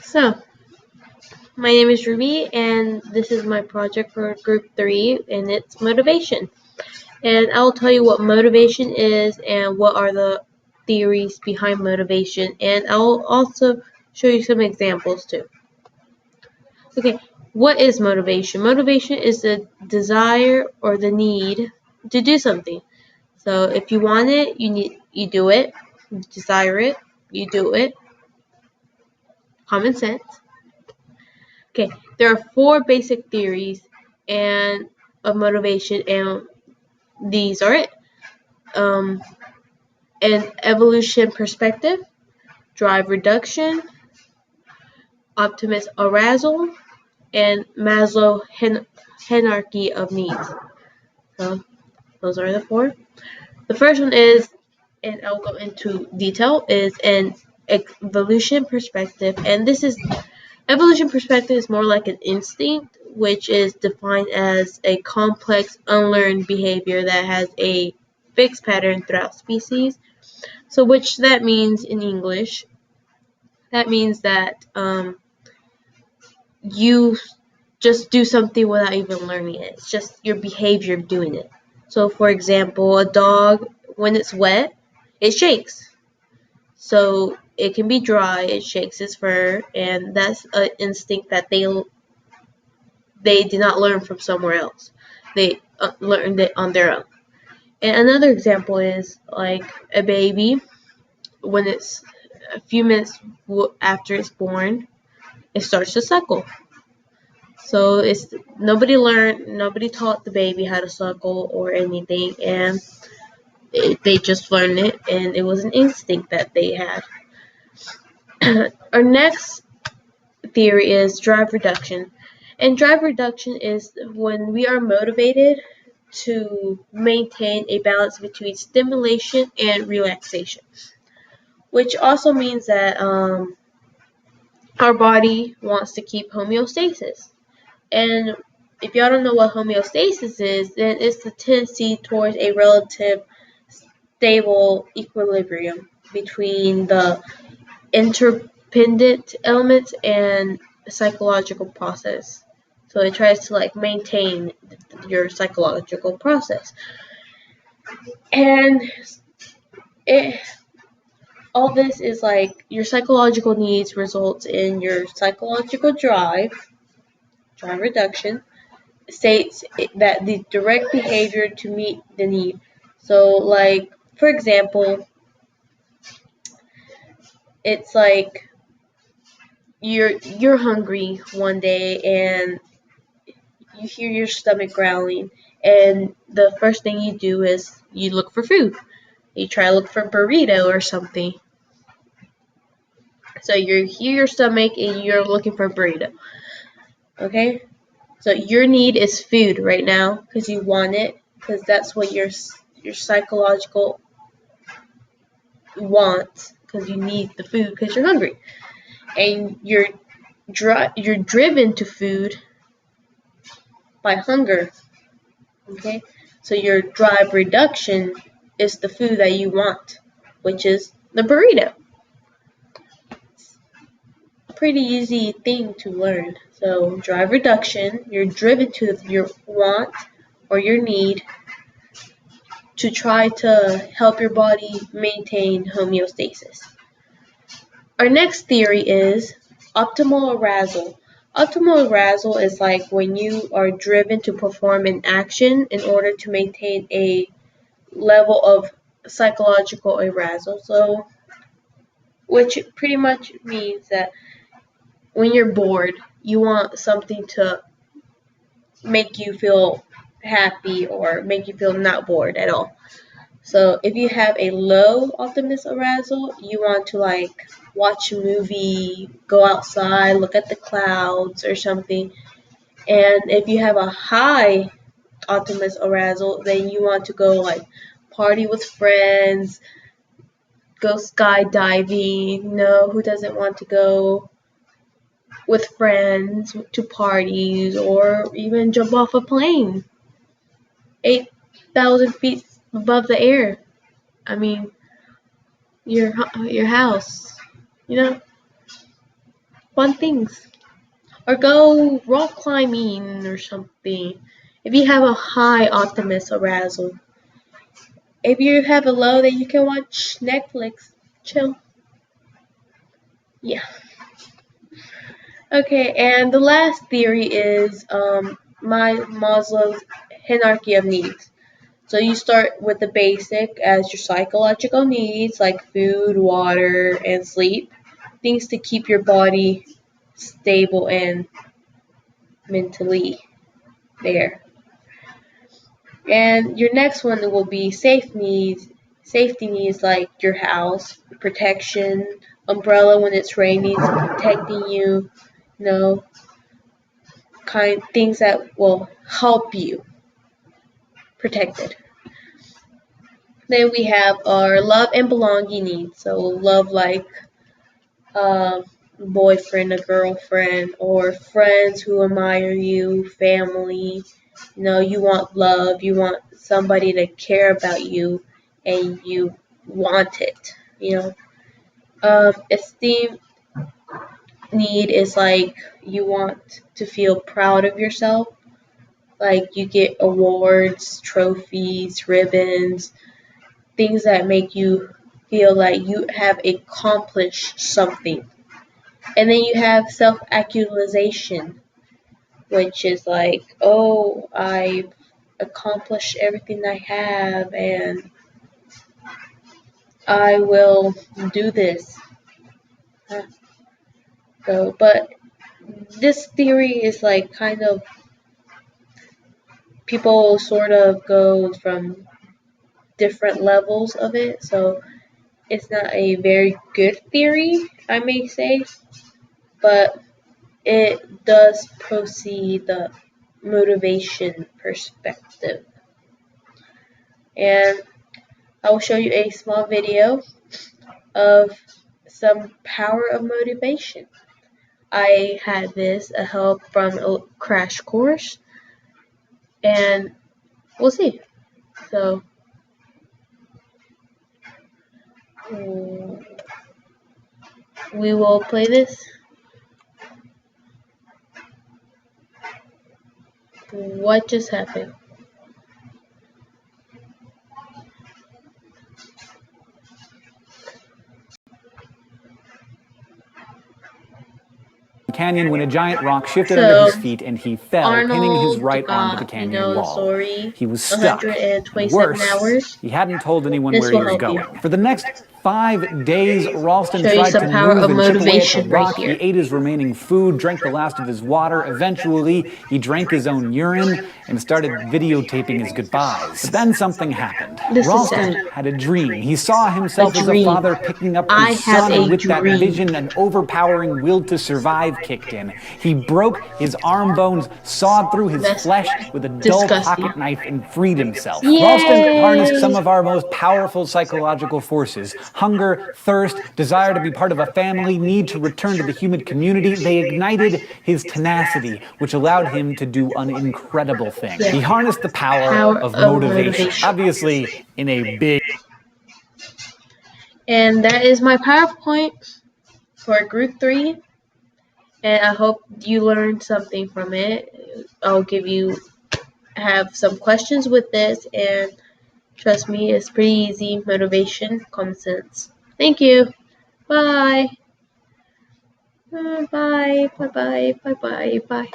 So, my name is Ruby, and this is my project for Group 3, and it's motivation. And I'll tell you what motivation is and what are the theories behind motivation, and I'll also show you some examples too. Okay, what is motivation? Motivation is the desire or the need to do something. So, if you want it, you do it. You desire it, you do it. Common sense. Okay, there are four basic theories and of motivation, and these are it. An evolution perspective, drive reduction, optimist arousal, and Maslow hierarchy of needs. So those are the four. The first one is, and I'll go into detail, is an evolution perspective, and this is evolution perspective is more like an instinct, which is defined as a complex, unlearned behavior that has a fixed pattern throughout species. So, which that means in English, that means that you just do something without even learning it. It's just your behavior of doing it. So, for example, a dog, when it's wet, it shakes. So it can be dry, it shakes its fur, and that's an instinct that they did not learn from somewhere else. They learned it on their own. And another example is like a baby, when it's a few minutes after it's born, it starts to suckle. So it's nobody taught the baby how to suckle or anything, and they just learned it, and it was an instinct that they had. Our next theory is drive reduction. And drive reduction is when we are motivated to maintain a balance between stimulation and relaxation, which also means that our body wants to keep homeostasis. And if y'all don't know what homeostasis is, then it's the tendency towards a relative stable equilibrium between the interdependent elements and psychological process. So it tries to maintain your psychological process. And all this is your psychological needs results in your psychological drive reduction, states that the direct behavior to meet the need. So for example, it's like you're hungry one day and you hear your stomach growling, and the first thing you do is you look for food. You try to look for a burrito or something. So you hear your stomach and you're looking for a burrito. Okay? So your need is food right now because you want it, because that's what your psychological wants, because you need the food because you're hungry. And you're driven to food by hunger. Okay? So your drive reduction is the food that you want, which is the burrito. Pretty easy thing to learn. So drive reduction, you're driven to your want or your need to try to help your body maintain homeostasis. Our next theory is optimal arousal. Optimal arousal is like when you are driven to perform an action in order to maintain a level of psychological arousal. So, which pretty much means that when you're bored, you want something to make you feel happy or make you feel not bored at all. So if you have a low optimist arousal, you want to watch a movie, go outside, look at the clouds or something. And if you have a high optimist arousal, then you want to go party with friends, go skydiving. No, who doesn't want to go with friends to parties or even jump off a plane 8,000 feet above the air? I mean, your house, you know? fun things. Or go rock climbing or something. If you have a high optimus arousal. If you have a low, then you can watch Netflix. Chill. Yeah. Okay, and the last theory is my Maslow's hierarchy of needs. So you start with the basic as your psychological needs like food, water, and sleep. Things to keep your body stable and mentally there. And your next one will be safety needs like your house, protection, umbrella when it's raining, protecting you, you know, kind things that will help you protected. Then we have our love and belonging needs. So love like a boyfriend, a girlfriend, or friends who admire you, family. You know, you want love, you want somebody to care about you, and you want it. You know, esteem need is like you want to feel proud of yourself. Like you get awards, trophies, ribbons, things that make you feel like you have accomplished something. And then you have self-actualization, which is like, oh, I've accomplished everything I have and I will do this. So, but this theory is like kind of people sort of go from different levels of it. So it's not a very good theory, I may say, but it does proceed the motivation perspective. And I will show you a small video of some power of motivation. I had this a help from a crash course, and we'll see. So we will play this. What just happened? Canyon when a giant rock shifted under his feet and he fell, pinning his right arm to the canyon wall. Story, He was stuck. 127 Worse, hours. he hadn't told anyone This where he will was help going. you. For the next 5 days, Ralston Show you tried some to power move of and chip away at the motivation right rock. here. He ate his remaining food, drank the last of his water. Eventually, he drank his own urine and started videotaping his goodbyes. But then something happened. This is Ralston sad. had a dream. He saw himself as a dream. father picking up I his have son, a and with that dream. vision, an overpowering will to survive kicked in. He broke his arm bones, sawed through his That's flesh with a dull disgusting. pocket knife, and freed himself. Yay! Ralston harnessed some of our most powerful psychological forces: hunger, thirst, desire to be part of a family, need to return to the human community. They ignited his tenacity, which allowed him to do an incredible thing. Yeah. He harnessed the power of motivation, obviously in a big. And that is my PowerPoint for group 3. And I hope you learned something from it. I'll have some questions with this, and trust me, it's pretty easy. Motivation, common sense. Thank you. Bye. Bye. Bye. Bye. Bye. Bye. Bye.